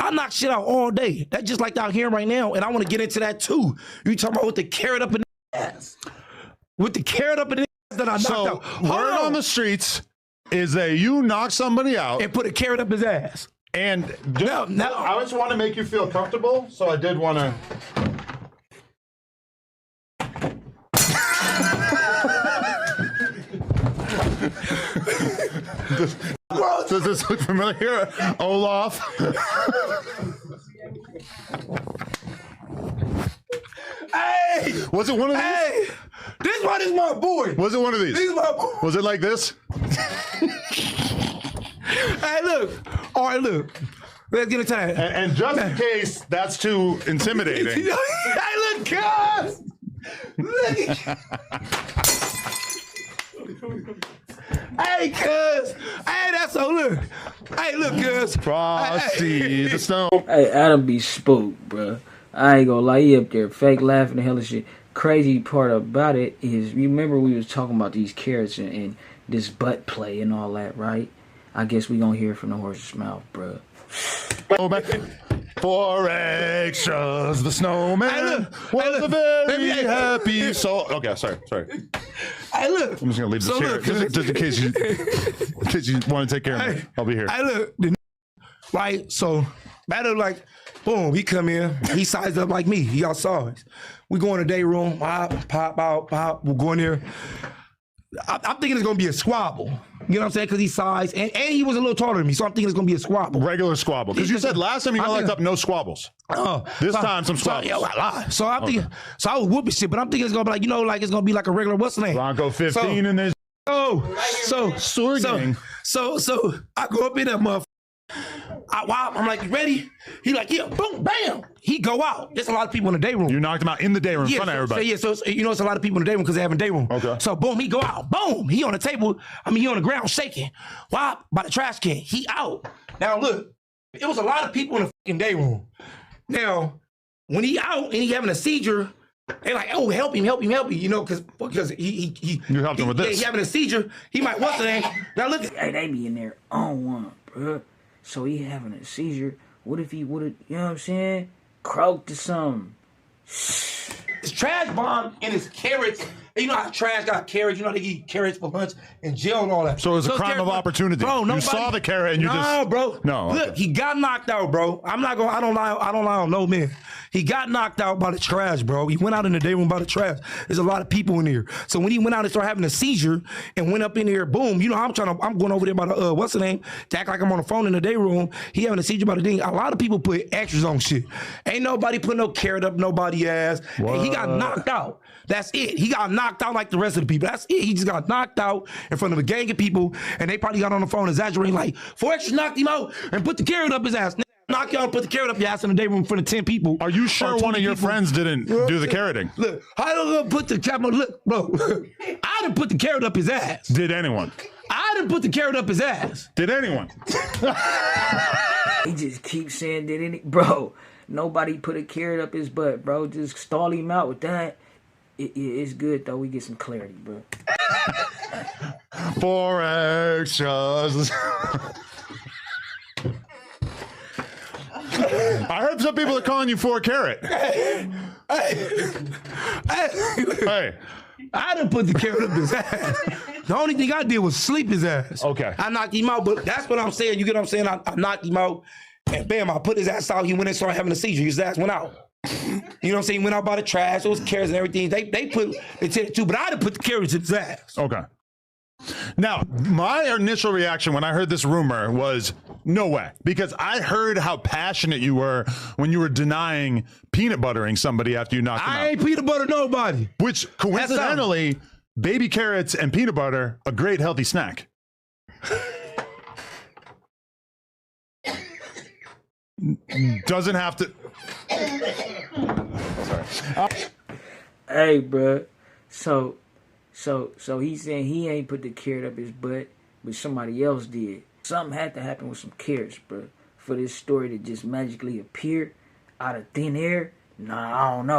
I knock shit out all day. That's just like out here right now, and I want to get into that too. You talking about with the carrot up in the ass? With the carrot up in the ass that I knocked out. Word on the streets is that you knock somebody out and put a carrot up his ass. And I just want to make you feel comfortable, so I did want to. Does this look familiar, Olaf? Hey! Was it one of these? Hey! This one is my boy. Was it one of these? This is my boy. Was it like this? Hey, look. All right, look. Let's get into that. And just in case that's too intimidating. Hey, look, cuz! Look at Hey, cuz. Hey, that's so look. Hey, look, cuz. Frosty the Snow. Hey, Adam be spooked, bro. I ain't gonna lie, he up there fake laughing the hell of shit. Crazy part about it is, you remember we was talking about these carrots and this butt play and all that, right? I guess we gonna hear it from the horse's mouth, bro. For extras, the snowman was a very happy soul. Okay, sorry. Hey, look. I'm just gonna leave this here, just in case you want to take care of me. I'll be here. Hey, look. Right, so that look like, boom, he come in, he sized up like me, he got size. We go in the day room, pop out, we'll go in there. I'm thinking it's gonna be a squabble. You know what I'm saying? Because he's size, and he was a little taller than me, so I'm thinking it's gonna be a squabble. Regular squabble. Because you said last time you locked up no squabbles. This time some squabbles. So I'm thinking, so I was whooping shit, but I'm thinking it's gonna be like, like it's gonna be like a regular what's the name? Bronco 15 and there's so I go up in that motherfucker. I'm like, you ready? He like, yeah, boom, bam. He go out. There's a lot of people in the day room. You knocked him out in the day room in front of everybody. So it's a lot of people in the day room because they have a day room. Okay. So boom, he go out. Boom, he on the table. He on the ground shaking. Why? By the trash can. He out. Now look, it was a lot of people in the fucking day room. Now, when he out and he having a seizure, they like, oh, help him, because he you helped him with this. He having a seizure. He might what's the name? Now look, hey, they be in there on one, bro. So he having a seizure. What if he would have, you know what I'm saying, croaked or something? It's trash bomb and it's carrots. You know how trash got carrots. You know they eat carrots for lunch in jail and all that. So it was a crime of opportunity. Bro, you saw the carrot and you bro. No. Look, he got knocked out, bro. I don't lie on no man. He got knocked out by the trash, bro. He went out in the day room by the trash. There's a lot of people in here. So when he went out and started having a seizure and went up in there, boom, I'm going over there by the what's the name? To act like I'm on the phone in the day room. He having a seizure by the thing. A lot of people put extras on shit. Ain't nobody put no carrot up nobody's ass. And he got knocked out. That's it. He got knocked out like the rest of the people. That's it. He just got knocked out in front of a gang of people, and they probably got on the phone exaggerating like, 4 extras knocked him out and put the carrot up his ass. Knock you out and put the carrot up your ass in the day room in front of 10 people. Are you sure one of your friends didn't do the carroting? Look, I don't put the camera. Look, bro, I didn't put the carrot up his ass. Did anyone? I didn't put the carrot up his ass. Did anyone? He just keeps saying, did any, bro? Nobody put a carrot up his butt, bro. Just stall him out with that. It's good though. We get some clarity, bro. 4 extras. I heard some people are calling you 4 carrot. Hey. I didn't put the carrot up his ass. The only thing I did was sleep his ass. Okay. I knocked him out, but that's what I'm saying. You get what I'm saying? I knocked him out, and bam, I put his ass out. He went and started having a seizure. His ass went out. You know what I'm saying? He went out by the trash. It was carrots and everything. They put it to it too, but I didn't put the carrots in his ass. Okay. Now, my initial reaction when I heard this rumor was, no way. Because I heard how passionate you were when you were denying peanut buttering somebody after you knocked them out. I ain't peanut butter nobody. Which, coincidentally, baby carrots and peanut butter, a great healthy snack. Doesn't have to... Sorry. Hey, bro. So he's saying he ain't put the carrot up his butt, but somebody else did. Something had to happen with some carrots, bro, for this story to just magically appear out of thin air. Nah, I don't know.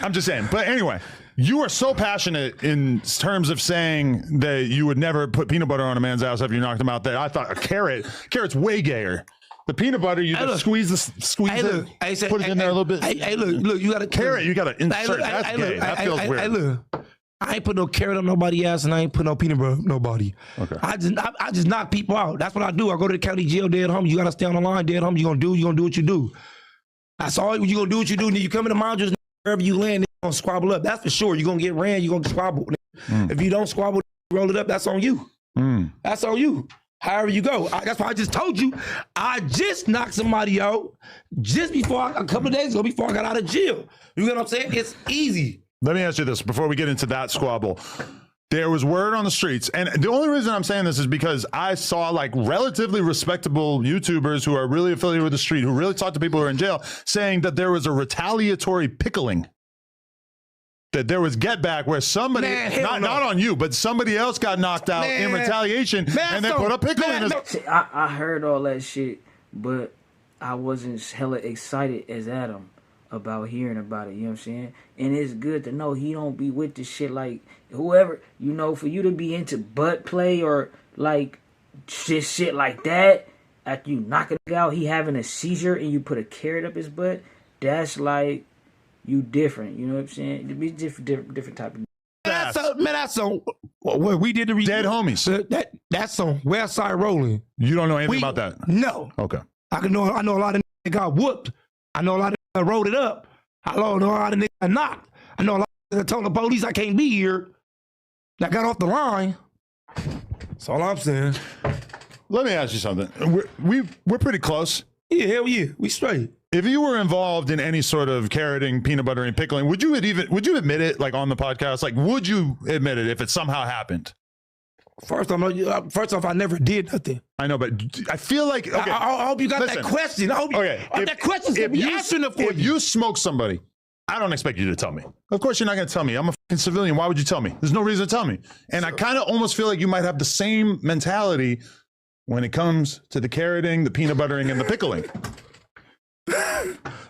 I'm just saying. But anyway, you are so passionate in terms of saying that you would never put peanut butter on a man's ass after you knocked him out there. I thought a carrot's way gayer The peanut butter, you just squeeze it, put it in there a little bit. Hey, look, you got to carrot. You got to insert. That's gay. That feels weird. Hey, look, I ain't put no carrot on nobody's ass, and I ain't put no peanut butter on nobody. Okay. I just knock people out. That's what I do. I go to the county jail, dead home. You got to stay on the line, dead home. You gonna do what you do. That's all. You gonna do what you do. And then you come in the mile, just wherever you land, you're gonna squabble up. That's for sure. You're gonna get ran. You're gonna squabble. If you don't squabble, roll it up. That's on you. That's on you. However you go. That's why I just told you. I just knocked somebody out just before a couple of days ago, before I got out of jail. You know what I'm saying? It's easy. Let me ask you this before we get into that squabble. There was word on the streets, and the only reason I'm saying this is because I saw like relatively respectable YouTubers who are really affiliated with the street, who really talk to people who are in jail, saying that there was a retaliatory pickling. That there was get back where somebody, not on you, but somebody else got knocked out in retaliation, and they put a pickle in his. See, I heard all that shit, but I wasn't hella excited as Adam about hearing about it. You know what I'm saying? And it's good to know he don't be with the shit like whoever, you know, for you to be into butt play or like shit like that, after you knock it out, he having a seizure and you put a carrot up his butt, that's like, you different, you know what I'm saying? It be different type of. That's on what we did the dead homies. That's on West Side Rolling. You don't know anything about that? No. Okay. I know a lot of niggas got whooped. I know a lot of niggas rolled it up. I know a lot of niggas got knocked. I know a lot of niggas told the police I can't be here. That got off the line. That's all I'm saying. Let me ask you something. We're pretty close. Yeah, hell yeah, we straight. If you were involved in any sort of carroting, peanut buttering, pickling, would you admit it, like on the podcast? Like, would you admit it if it somehow happened? First off, I never did nothing. I know, but I feel like okay. I hope you got that question. I hope that question's gonna be answering it for you. If you smoke somebody, I don't expect you to tell me. Of course, you're not going to tell me. I'm a fucking civilian. Why would you tell me? There's no reason to tell me. And I kind of almost feel like you might have the same mentality when it comes to the carroting, the peanut buttering, and the pickling.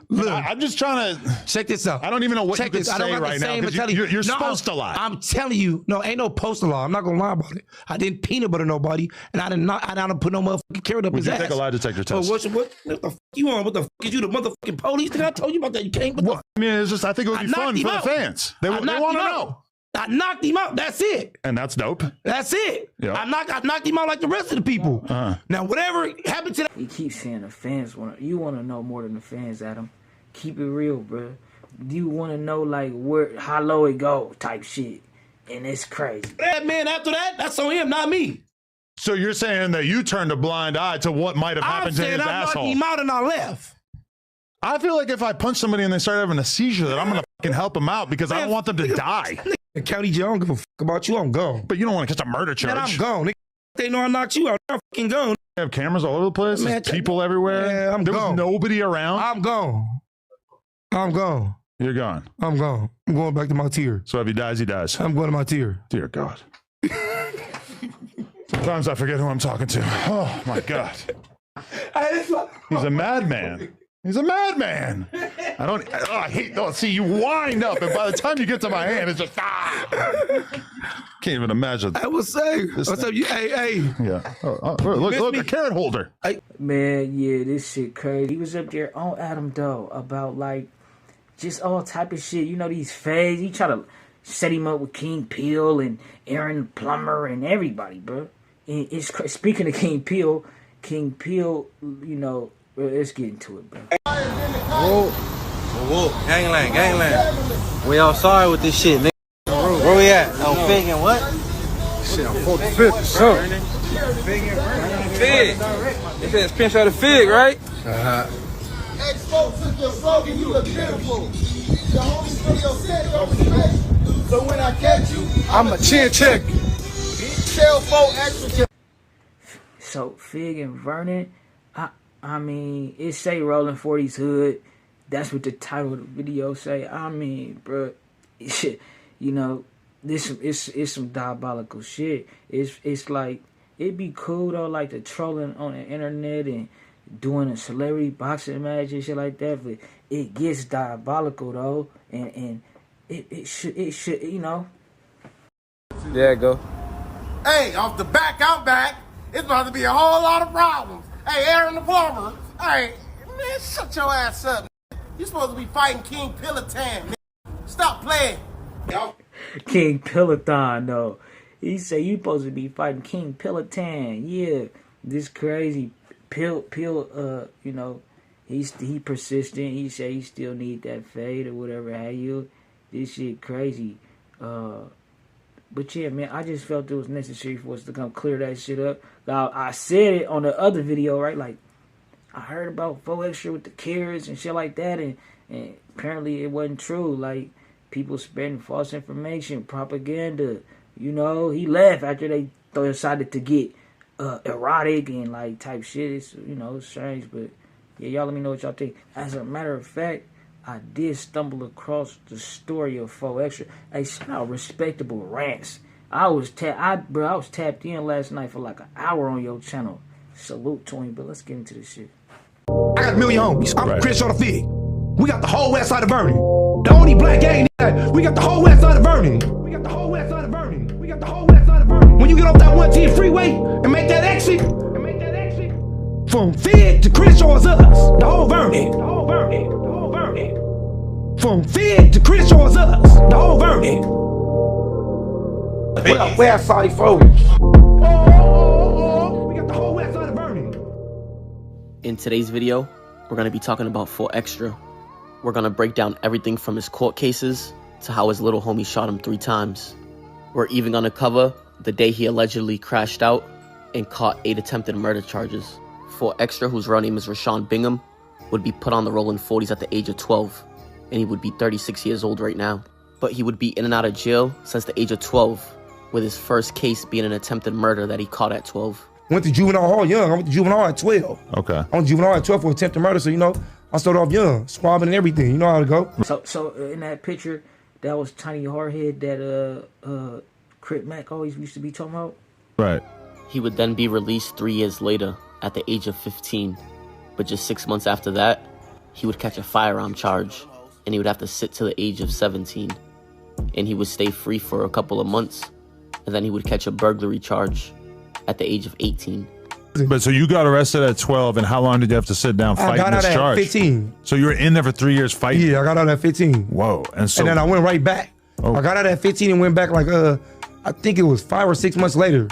Look, I'm just trying to check this out. I don't even know what you could say right now. You're supposed to lie. I'm telling you, no, ain't no supposed to lie. I'm not gonna lie about it. I didn't peanut butter nobody, and I didn't put no motherfucking carrot up his ass. Would you take a lie detector test? What the fuck you on? What the fuck is you, the motherfucking police? I told you about that. You can't. Well, I mean, it's just I think it would be fun for the fans. They want to know. I knocked him out. That's it. And that's dope. That's it. Yep. I knocked him out like the rest of the people. Now, whatever happened to that. He keeps saying the fans you want to know more than the fans, Adam. Keep it real, bro. You want to know like how low it go type shit. And it's crazy. That man, after that, that's on him, not me. So you're saying that you turned a blind eye to what might have happened to his asshole. I knocked him out and I left. I feel like if I punch somebody and they start having a seizure, that I'm going to fucking help them out because I don't want them to die. The county jail, I don't give a fuck about you. I'm gone. But you don't want to catch a murder charge. Man, I'm gone. They know I knocked you out. I'm fucking gone. They have cameras all over the place. Man, There's people everywhere. Yeah, I'm there gone. Was nobody around. I'm gone. I'm gone. You're gone. I'm gone. I'm going back to my tier. So if he dies, he dies. I'm going to my tier. Dear God. Sometimes I forget who I'm talking to. Oh my God. He's a madman. He's a madman. I hate those. See, you wind up, and by the time you get to my hand, it's just, Can't even imagine. I will say, what's up, you? Hey. Yeah. Look, a carrot holder. Man, yeah, this shit crazy. He was up there on Adam, though, about, like, just all type of shit. You know, these fags. He try to set him up with King Peel and Aaron Plummer and everybody, bro. And it's speaking of King Peel, you know, let's get into it, bro. Whoa. Gangland. We outside with this shit, nigga. Where we at? On Fig and what? Shit, on 45th or something. Fig. They said it's pinch out of Fig, right? Ex-folks took your slogan, you look beautiful. The homies video said don't respect you. So when I catch you, I'm a chin check. Shell 4 extra. So Fig and Vernon, I mean, it say Rolling 40's hood. That's what the title of the video say. I mean, bro, shit, you know, this it's some diabolical shit. It's like, it'd be cool though, like the trolling on the internet and doing a celebrity boxing match and shit like that. But it gets diabolical though, and it should, you know. There you go. Hey, off the back, out back. It's about to be a whole lot of problems. Hey, Aaron the plumber. Alright, man, shut your ass up. You supposed to be fighting King Peloton, man. Stop playing. King Peloton, though. He said you supposed to be fighting King Peloton. Yeah, this crazy you know, he persistent. He said he still need that fade or whatever have you. This shit crazy. But yeah, man, I just felt it was necessary for us to come clear that shit up. I said it on the other video, right? Like, I heard about 4Extra with the carrots and shit like that, and apparently it wasn't true. Like, people spreading false information, propaganda. You know, he left after they decided to get erotic and like type shit. It's, you know, it's strange, but yeah, y'all let me know what y'all think. As a matter of fact, I did stumble across the story of 4Extra. Hey, shout out Respectable Rants. I was tapped in last night for like an hour on your channel. Salute to him, but let's get into this shit. I got a million homies. I'm Chris on the Fig. We got the whole west side of Vernon. The only black gang, we got the whole west side of Vernon. We got the whole west side of Vernon. We got the whole west side of Vernon. When you get off that 110 freeway and make that exit, from Fig to Crenshaw's us, the whole Vernon. From Fig to Crenshaw's us, the whole Vernon. What up, west side folks? We got the whole west side of Vernon. In today's video, we're going to be talking about 4Extra. We're going to break down everything from his court cases to how his little homie shot him 3 times. We're even going to cover the day he allegedly crashed out and caught 8 attempted murder charges. 4Extra, whose real name is Rashawn Bingham, would be put on the rolling 40s at the age of 12, and he would be 36 years old right now. But he would be in and out of jail since the age of 12, with his first case being an attempted murder that he caught at 12. Went to juvenile hall young. I went to juvenile at 12. Okay. I went to juvenile at 12 for attempted murder, so, you know, I started off young, squabbing and everything. You know how to go. So in that picture, that was Tiny Hardhead that Crit Mac always used to be talking about? Right. He would then be released 3 years later at the age of 15. But just 6 months after that, he would catch a firearm charge, and he would have to sit to the age of 17. And he would stay free for a couple of months, and then he would catch a burglary charge at the age of 18. But so you got arrested at 12, and how long did you have to sit down fighting this charge? I got out at 15. So you were in there for 3 years fighting? Yeah, I got out at 15. Whoa. And then I went right back. Oh. I got out at 15 and went back like, I think it was 5 or 6 months later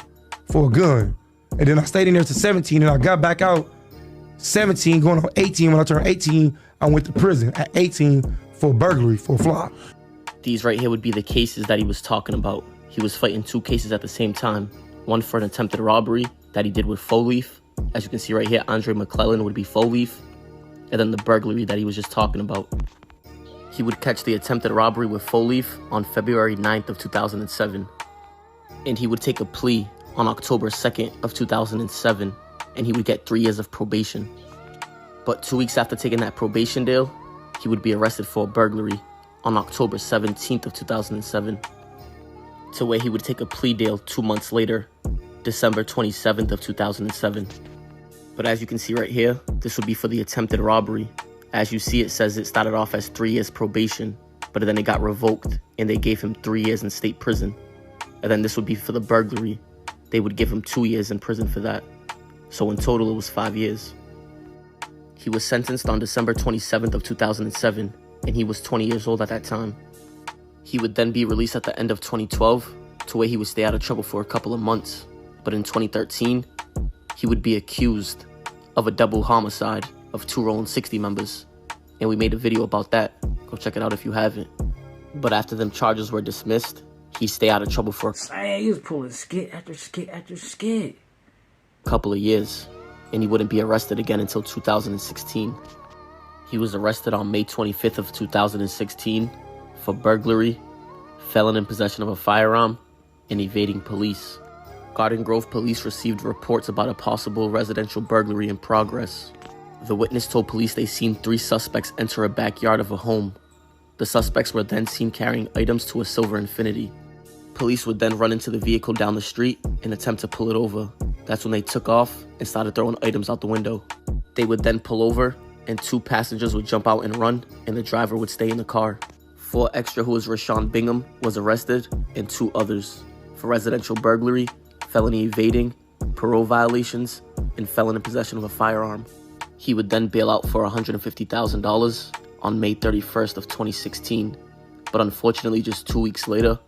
for a gun. And then I stayed in there to 17, and I got back out 17, going on 18. When I turned 18, I went to prison at 18 for burglary, for a flop. These right here would be the cases that he was talking about. He was fighting 2 cases at the same time. One for an attempted robbery that he did with 4Leaf. As you can see right here, Andre McClellan would be 4Leaf. And then the burglary that he was just talking about. He would catch the attempted robbery with 4Leaf on February 9th of 2007. And he would take a plea on October 2nd of 2007. And he would get 3 years of probation. But 2 weeks after taking that probation deal, he would be arrested for a burglary on October 17th of 2007. To where he would take a plea deal 2 months later, December 27th of 2007. But as you can see right here, this would be for the attempted robbery. As you see, it says it started off as 3 years probation, but then it got revoked and they gave him 3 years in state prison. And then this would be for the burglary. They would give him 2 years in prison for that. So in total, it was 5 years. He was sentenced on December 27th of 2007, and he was 20 years old at that time. He would then be released at the end of 2012, to where he would stay out of trouble for a couple of months. But in 2013, he would be accused of a double homicide of 2 Rolling 60 members. And we made a video about that. Go check it out if you haven't. But after them charges were dismissed, he'd stay out of trouble for Man, he was pulling skit after skit after skit. a couple of years. And he wouldn't be arrested again until 2016. He was arrested on May 25th of 2016 for burglary, felon in possession of a firearm, and evading police. Garden Grove police received reports about a possible residential burglary in progress. The witness told police they seen 3 suspects enter a backyard of a home. The suspects were then seen carrying items to a silver Infiniti. Police would then run into the vehicle down the street and attempt to pull it over. That's when they took off and started throwing items out the window. They would then pull over and 2 passengers would jump out and run, and the driver would stay in the car. 4Extra, who was Rashawn Bingham, was arrested, and 2 others for residential burglary, felony evading, parole violations, and felon in possession of a firearm. He would then bail out for $150,000 on May 31st of 2016. But unfortunately, just 2 weeks later,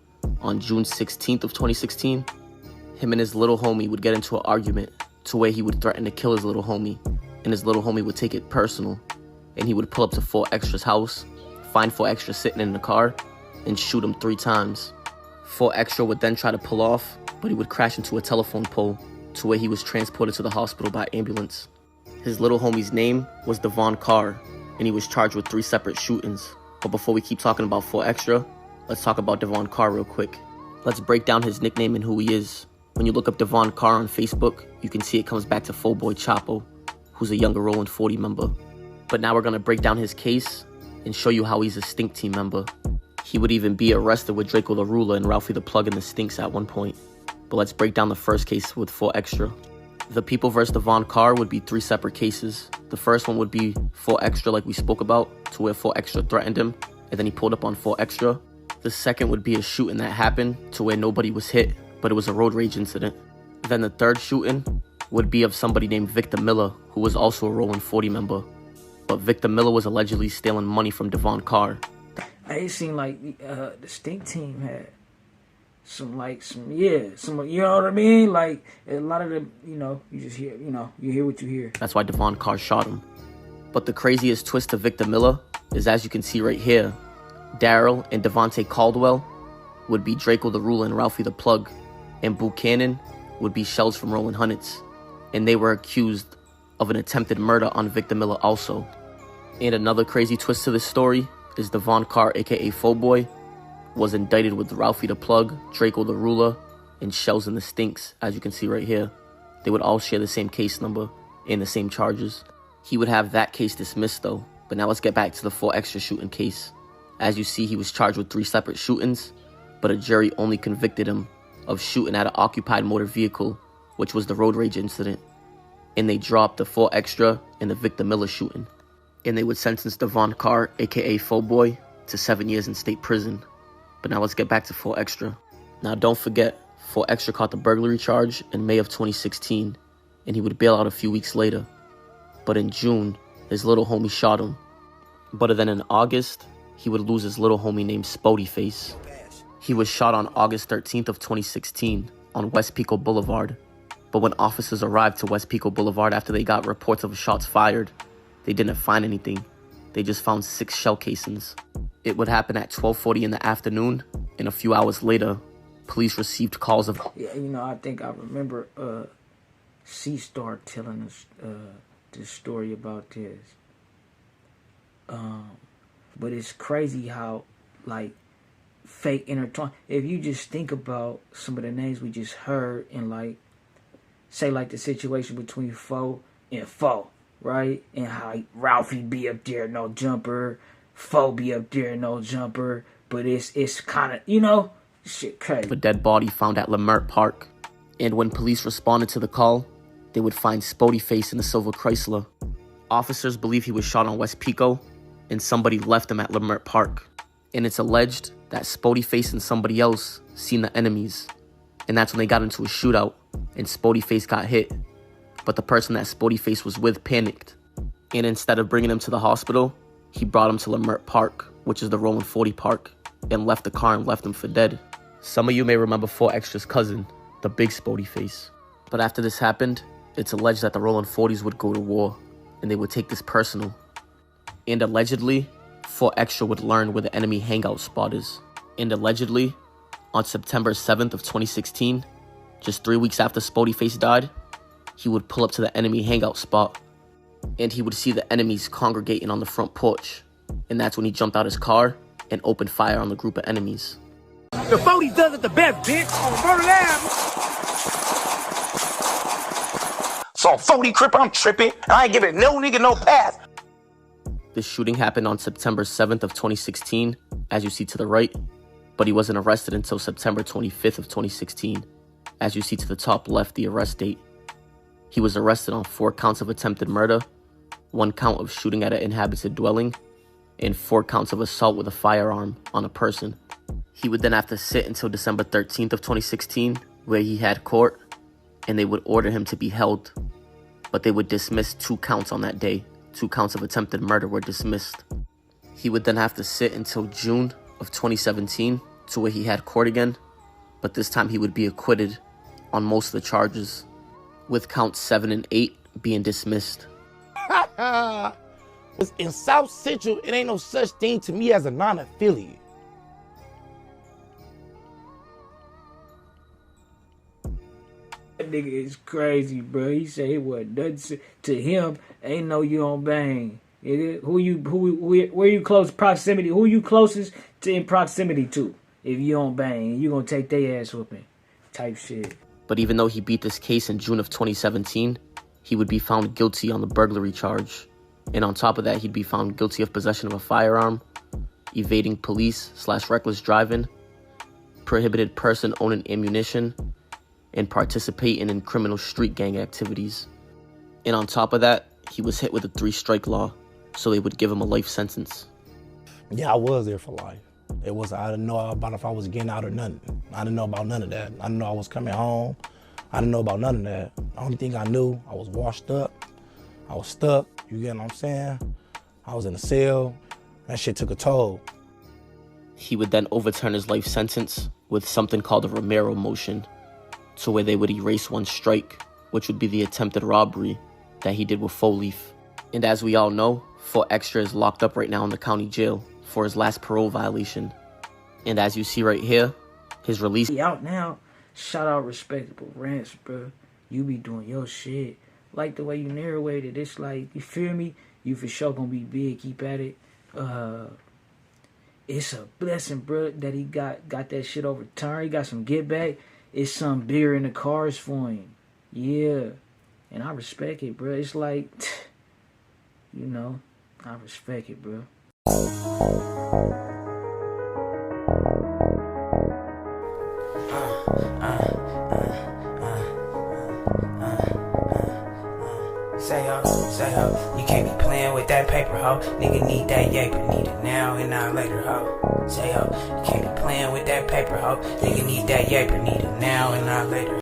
on June 16th of 2016, him and his little homie would get into an argument to where he would threaten to kill his little homie, and his little homie would take it personal, and he would pull up to 4Extra's house, find 4Extra sitting in the car, and shoot him 3 times. 4Extra would then try to pull off, but he would crash into a telephone pole to where he was transported to the hospital by ambulance. His little homie's name was Devon Carr, and he was charged with 3 separate shootings. But before we keep talking about 4Extra, let's talk about Devon Carr real quick. Let's break down his nickname and who he is. When you look up Devon Carr on Facebook, you can see it comes back to Full Boy Chapo, who's a younger Rolling 40 member. But now we're going to break down his case and show you how he's a Stink Team member. He would even be arrested with Draco the Ruler and Ralphie the Plug in the Stinks at one point. But let's break down the first case with 4Extra. The People vs. Devon Carr would be 3 separate cases. The first one would be 4Extra, like we spoke about, to where 4Extra threatened him, and then he pulled up on 4Extra. The second would be a shooting that happened to where nobody was hit, but it was a road rage incident. Then the third shooting would be of somebody named Victor Miller, who was also a Rolling 40 member. But Victor Miller was allegedly stealing money from Devon Carr. It seemed like the Stink Team had some, you know what I mean? Like, a lot of the, you just hear, you hear what you hear. That's why Devon Carr shot him. But the craziest twist to Victor Miller is, as you can see right here, Daryl and Devontae Caldwell would be Draco the Ruler and Ralphie the Plug, and Buchanan would be Shells from Rolling Hundreds, and they were accused of an attempted murder on Victor Miller also. And another crazy twist to this story is Devon Carr, aka Foboy, was indicted with Ralphie the Plug, Draco the Ruler, and Shells in the Stinks, as you can see right here. They would all share the same case number and the same charges. He would have that case dismissed though, but now let's get back to the 4Extra shooting case. As you see, he was charged with 3 separate shootings, but a jury only convicted him of shooting at an occupied motor vehicle, which was the road rage incident. And they dropped the 4Extra and the Victor Miller shooting. And they would sentence Devon Carr, aka Foboy, to 7 years in state prison. But now let's get back to 4Extra. Now don't forget, 4Extra caught the burglary charge in May of 2016, and he would bail out a few weeks later. But in June, his little homie shot him. But then in August, he would lose his little homie named Spody Face. He was shot on August 13th of 2016 on West Pico Boulevard. But when officers arrived to West Pico Boulevard after they got reports of shots fired, they didn't find anything. They just found 6 shell casings. It would happen at 12:40 in the afternoon, and a few hours later, police received calls of... Yeah, I think I remember C-Star telling us this story about this. But it's crazy how, like, fake intertwine. If you just think about some of the names we just heard and, like, say, like, the situation between Foe and Foe, right? And how Ralphie be up there, no jumper. Foe be up there, no jumper. But it's kind of, shit crazy. A dead body found at Lemert Park. And when police responded to the call, they would find Spody Face in the silver Chrysler. Officers believe he was shot on West Pico, and somebody left him at Lemert Park. And it's alleged that Spody Face and somebody else seen the enemies. And that's when they got into a shootout, and Spody Face got hit. But the person that Spody Face was with panicked. And instead of bringing him to the hospital, he brought him to Lemert Park, which is the Rolling 40 park, and left the car and left him for dead. Some of you may remember 4Extra's cousin, the big Spody Face. But after this happened, it's alleged that the Rolling 40s would go to war, and they would take this personal. And allegedly, 4Extra would learn where the enemy hangout spot is. And allegedly, on September 7th of 2016, just 3 weeks after Spody Face died, he would pull up to the enemy hangout spot, and he would see the enemies congregating on the front porch. And that's when he jumped out his car and opened fire on the group of enemies. The 40s does it the best, bitch. On Murder Lab. So 40 crip, I'm tripping, and I ain't giving no nigga no pass. This shooting happened on September 7th of 2016, as you see to the right, but he wasn't arrested until September 25th of 2016, as you see to the top left the arrest date. He was arrested on 4 counts of attempted murder, 1 count of shooting at an inhabited dwelling, and 4 counts of assault with a firearm on a person. He would then have to sit until December 13th of 2016, where he had court, and they would order him to be held, but they would dismiss 2 counts on that day. 2 counts of attempted murder were dismissed. He would then have to sit until June of 2017 to where he had court again, but this time he would be acquitted on most of the charges, with counts 7 and 8 being dismissed. In South Central, it ain't no such thing to me as a non-affiliate. That nigga is crazy, bro. He said it wasn't nothing to him. Ain't no you on bang. Where you close proximity? Who you closest to in proximity to? If you on bang, you gonna take their ass whooping, type shit. But even though he beat this case in June of 2017, he would be found guilty on the burglary charge. And on top of that, he'd be found guilty of possession of a firearm, evading police / reckless driving, prohibited person owning ammunition, and participating in criminal street gang activities. And on top of that, he was hit with a 3-strike law, so they would give him a life sentence. Yeah, I was there for life. I didn't know about if I was getting out or nothing. I didn't know about none of that. I didn't know I was coming home. I didn't know about none of that. The only thing I knew, I was washed up. I was stuck, you get what I'm saying? I was in a cell. That shit took a toll. He would then overturn his life sentence with something called a Romero motion, to where they would erase 1 strike, which would be the attempted robbery that he did with Four Leaf. And as we all know, 4 Extra is locked up right now in the county jail for his last parole violation. And as you see right here, his release. He out now. Shout out Respectable Rants, bro. You be doing your shit. Like the way you narrated, it's like, you feel me? You for sure gonna be big, keep at it. It's a blessing, bro, that he got that shit overturned. He got some get back. It's something bigger in the cars for him. Yeah. And I respect it, bro. It's like, you know, I respect it, bro. Say ho, you can't be playing with that paper, ho. Nigga need that yaper, need it now and not later, ho. Say ho, you can't be playing with that paper, ho. Nigga need that yaper, need it now and not later.